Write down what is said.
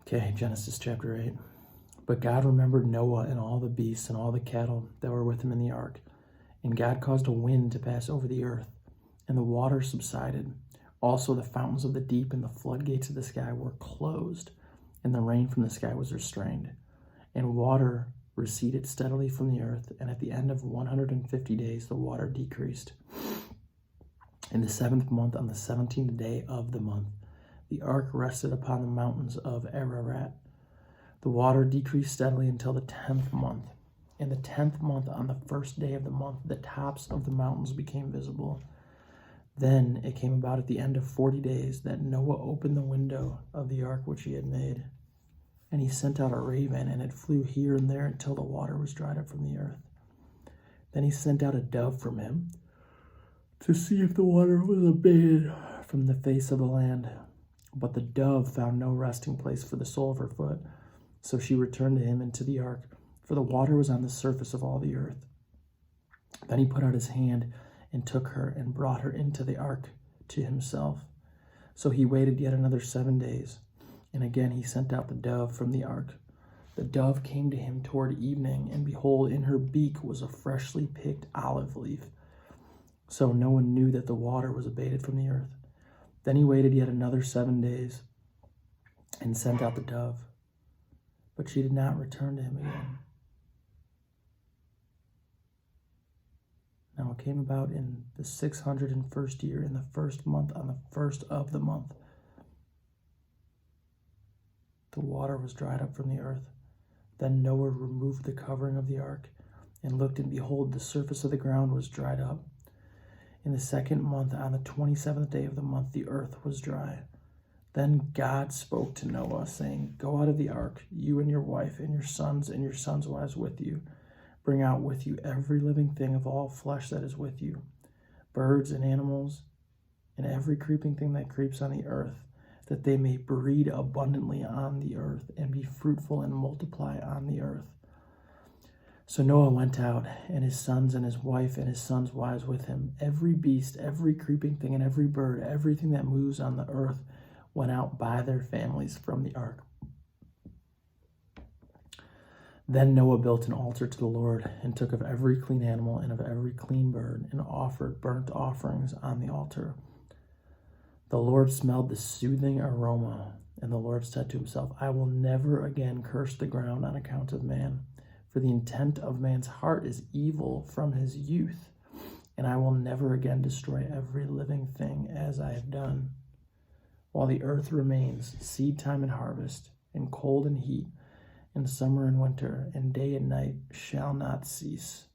Okay, Genesis chapter 8. But God remembered Noah and all the beasts and all the cattle that were with him in the ark. And God caused a wind to pass over the earth, and the water subsided. Also the fountains of the deep and the floodgates of the sky were closed, and the rain from the sky was restrained. And water receded steadily from the earth, and at the end of 150 days the water decreased. In the 7th month, on the 17th day of the month, the ark rested upon the mountains of Ararat. The water decreased steadily until the 10th month. In the 10th month, on the 1st day of the month, the tops of the mountains became visible. Then it came about at the end of 40 days that Noah opened the window of the ark which he had made. And he sent out a raven, and it flew here and there until the water was dried up from the earth. Then he sent out a dove from him to see if the water was abated from the face of the land. But the dove found no resting place for the sole of her foot. So she returned to him into the ark, for the water was on the surface of all the earth. Then he put out his hand and took her and brought her into the ark to himself. So he waited yet another 7 days, and again he sent out the dove from the ark. The dove came to him toward evening, and behold, in her beak was a freshly picked olive leaf. So no one knew that the water was abated from the earth. Then he waited yet another 7 days and sent out the dove, but she did not return to him again. Now it came about in the 601st year, in the 1st month, on the 1st of the month, the water was dried up from the earth. Then Noah removed the covering of the ark and looked, and behold, the surface of the ground was dried up. In the 2nd month, on the 27th day of the month, the earth was dry. Then God spoke to Noah, saying, Go out of the ark, you and your wife and your sons wives with you. Bring out with you every living thing of all flesh that is with you, birds and animals, and every creeping thing that creeps on the earth, that they may breed abundantly on the earth, and be fruitful and multiply on the earth. So Noah went out, and his sons and his wife and his sons' wives with him. Every beast, every creeping thing, and every bird, everything that moves on the earth, went out by their families from the ark. Then Noah built an altar to the Lord, and took of every clean animal and of every clean bird, and offered burnt offerings on the altar. The Lord smelled the soothing aroma, and the Lord said to himself, I will never again curse the ground on account of man. For the intent of man's heart is evil from his youth, and I will never again destroy every living thing as I have done. While the earth remains, seed time and harvest, and cold and heat, and summer and winter, and day and night shall not cease.